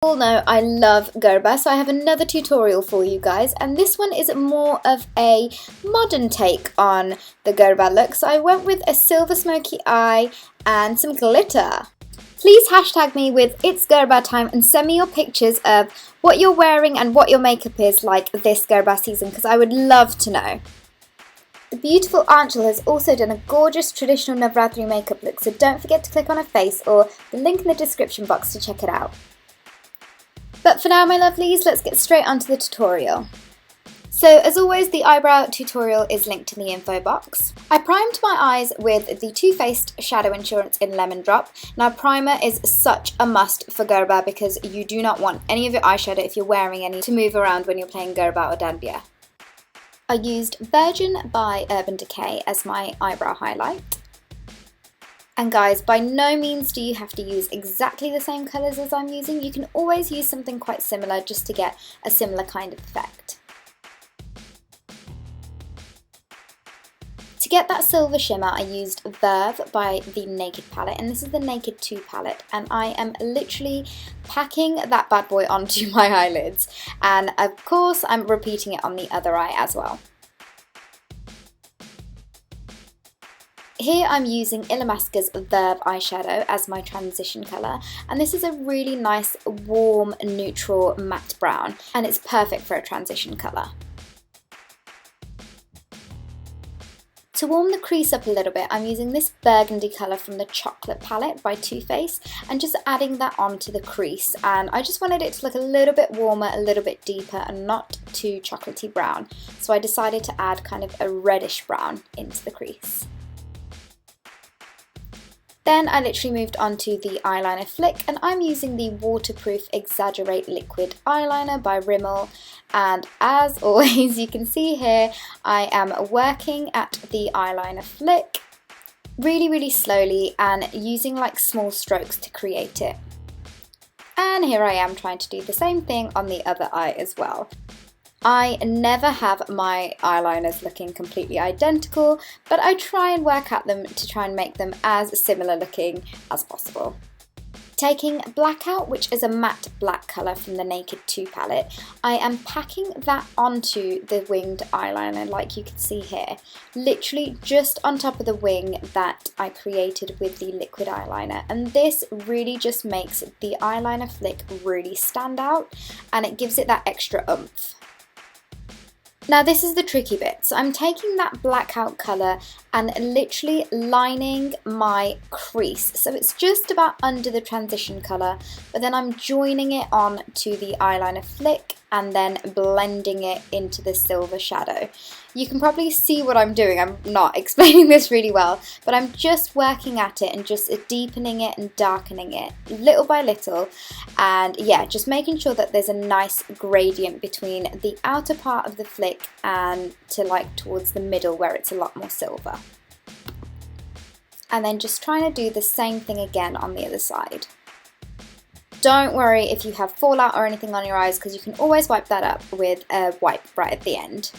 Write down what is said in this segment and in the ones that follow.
All know I love Gerber, so I have another tutorial for you guys, and this one is more of a modern take on the Gerber look. So I went with a silver smoky eye and some glitter. Please hashtag me with It's Gerber Time and send me your pictures of what you're wearing and what your makeup is like this Gerber season, because I would love to know. The beautiful Anchal has also done a gorgeous traditional Navratri makeup look, so don't forget to click on her face or the link in the description box to check it out. But for now, my lovelies, let's get straight onto the tutorial. So as always, the eyebrow tutorial is linked in the info box. I primed my eyes with the Too Faced Shadow Insurance in Lemon Drop. Now primer is such a must for Gerber because you do not want any of your eyeshadow, if you're wearing any, to move around when you're playing Gerber or Dandiya. I used Virgin by Urban Decay as my eyebrow highlight. And guys, by no means do you have to use exactly the same colours as I'm using. You can always use something quite similar just to get a similar kind of effect. To get that silver shimmer, I used Verve by the Naked palette, and this is the Naked 2 palette, and I am literally packing that bad boy onto my eyelids, and of course I'm repeating it on the other eye as well. Here I'm using Illamasqua's Verve eyeshadow as my transition colour, and this is a really nice warm neutral matte brown, and it's perfect for a transition colour. To warm the crease up a little bit, I'm using this burgundy colour from the Chocolate palette by Too Faced and just adding that onto the crease, and I just wanted it to look a little bit warmer, a little bit deeper and not too chocolatey brown, so I decided to add kind of a reddish brown into the crease. Then I literally moved on to the eyeliner flick, and I'm using the Waterproof Exaggerate Liquid Eyeliner by Rimmel, and as always you can see here I am working at the eyeliner flick really slowly and using like small strokes to create it. And here I am trying to do the same thing on the other eye as well. I never have my eyeliners looking completely identical, but I try and work at them to try and make them as similar looking as possible. Taking Blackout, which is a matte black colour from the Naked 2 palette, I am packing that onto the winged eyeliner like you can see here, literally just on top of the wing that I created with the liquid eyeliner, and this really just makes the eyeliner flick really stand out and it gives it that extra oomph. Now this is the tricky bit, so I'm taking that Blackout colour and literally lining my crease, so it's just about under the transition colour, but then I'm joining it on to the eyeliner flick and then blending it into the silver shadow. You can probably see what I'm doing, I'm not explaining this really well, but I'm just working at it and just deepening it and darkening it little by little, and yeah, just making sure that there's a nice gradient between the outer part of the flick and to like towards the middle where it's a lot more silver. And then just trying to do the same thing again on the other side. Don't worry if you have fallout or anything on your eyes, because you can always wipe that up with a wipe right at the end.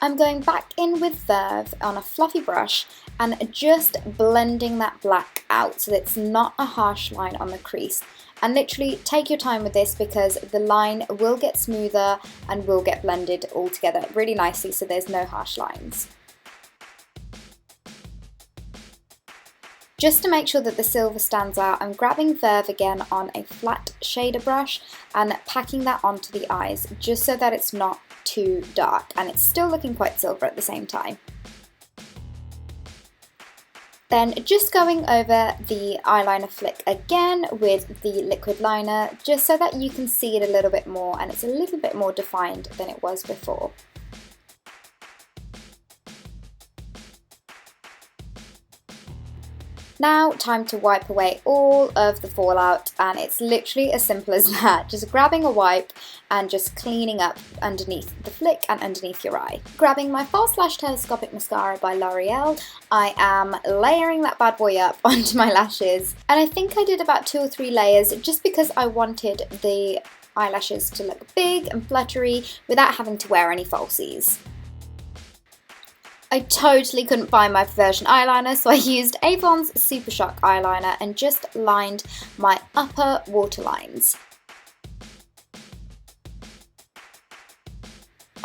I'm going back in with Verve on a fluffy brush and just blending that black out so that it's not a harsh line on the crease. And literally take your time with this because the line will get smoother and will get blended all together really nicely so there's no harsh lines. Just to make sure that the silver stands out, I'm grabbing Verve again on a flat shader brush and packing that onto the eyes just so that it's not too dark and it's still looking quite silver at the same time. Then just going over the eyeliner flick again with the liquid liner just so that you can see it a little bit more and it's a little bit more defined than it was before. Now time to wipe away all of the fallout, and it's literally as simple as that, just grabbing a wipe and just cleaning up underneath the flick and underneath your eye. Grabbing my False Lash Telescopic Mascara by L'Oreal, I am layering that bad boy up onto my lashes, and I think I did about 2 or 3 layers just because I wanted the eyelashes to look big and fluttery without having to wear any falsies. I I totally couldn't find my version eyeliner, so I used Avon's Super Shock eyeliner and just lined my upper waterlines.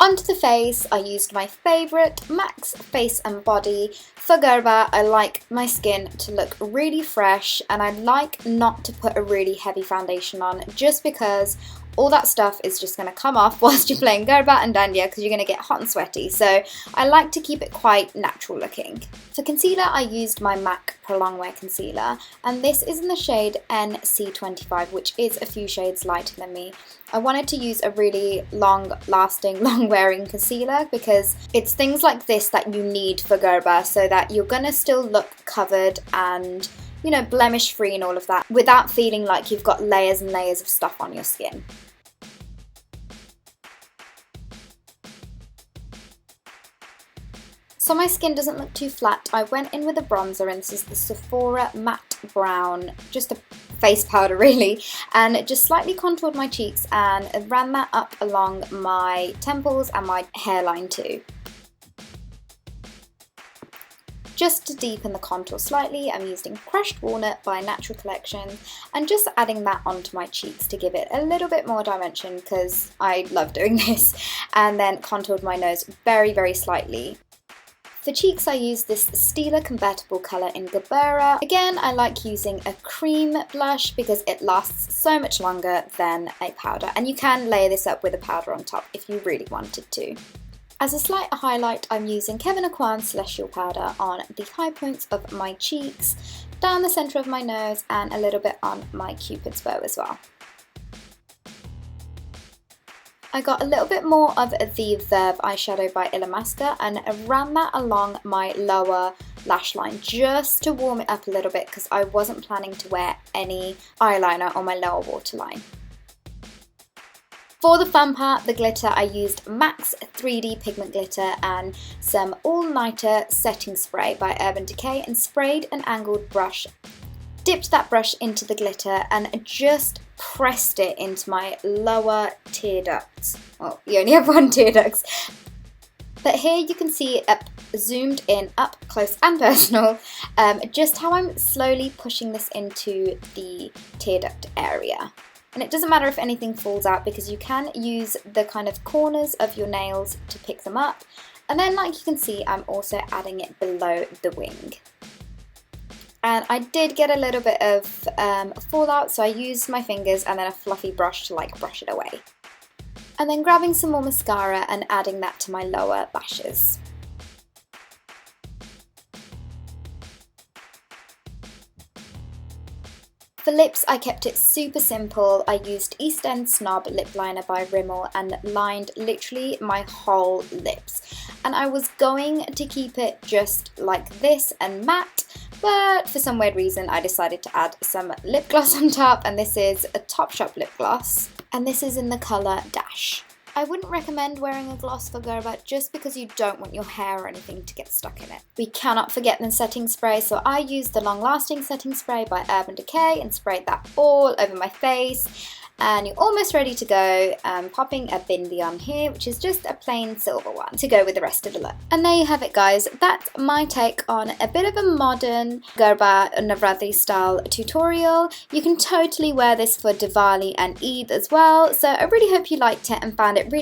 Onto the face, I used my favourite MAC's Face and Body. For Gerber, I like my skin to look really fresh, and I like not to put a really heavy foundation on just because all that stuff is just going to come off whilst you're playing Gerber and Dandia because you're going to get hot and sweaty, so I like to keep it quite natural looking. For concealer, I used my MAC Pro Longwear Concealer, and this is in the shade NC25, which is a few shades lighter than me. I wanted to use a really long-lasting, long-wearing concealer because it's things like this that you need for Gerber so that you're going to still look covered and, you know, blemish free and all of that without feeling like you've got layers and layers of stuff on your skin. So my skin doesn't look too flat. I went in with a bronzer, and this is the Sephora Matte Brown, just a face powder really, and just slightly contoured my cheeks and ran that up along my temples and my hairline too. Just to deepen the contour slightly, I'm using Crushed Walnut by Natural Collection and just adding that onto my cheeks to give it a little bit more dimension because I love doing this, and then contoured my nose very, very slightly. For cheeks, I use this Stila Convertible colour in Gabbera. Again, I like using a cream blush because it lasts so much longer than a powder, and you can layer this up with a powder on top if you really wanted to. As a slight highlight, I'm using Kevyn Aucoin's Celestial Powder on the high points of my cheeks, down the centre of my nose, and a little bit on my Cupid's bow as well. I got a little bit more of the Verve eyeshadow by Illamasqua and ran that along my lower lash line just to warm it up a little bit because I wasn't planning to wear any eyeliner on my lower waterline. For the fun part, the glitter, I used MAC's 3D Pigment Glitter and some All Nighter Setting Spray by Urban Decay and sprayed an angled brush. Dipped that brush into the glitter and just pressed it into my lower tear ducts. Well, you only have one tear duct. But here you can see it up, zoomed in, up close and personal, just how I'm slowly pushing this into the tear duct area. And it doesn't matter if anything falls out because you can use the kind of corners of your nails to pick them up. And then, like you can see, I'm also adding it below the wing. And I did get a little bit of fallout, so I used my fingers and then a fluffy brush to like brush it away. And then grabbing some more mascara and adding that to my lower lashes. For lips, I kept it super simple. I used East End Snob Lip Liner by Rimmel and lined literally my whole lips. And I was going to keep it just like this and matte, but for some weird reason I decided to add some lip gloss on top, and this is a Topshop lip gloss, and this is in the colour Dash. I wouldn't recommend wearing a gloss for Gerber just because you don't want your hair or anything to get stuck in it. We cannot forget the setting spray, so I used the Long Lasting Setting Spray by Urban Decay and sprayed that all over my face. And you're almost ready to go, popping a bindi on here, which is just a plain silver one to go with the rest of the look. And there you have it, guys. That's my take on a bit of a modern Gerber Navratri style tutorial. You can totally wear this for Diwali and Eid as well, so I really hope you liked it and found it really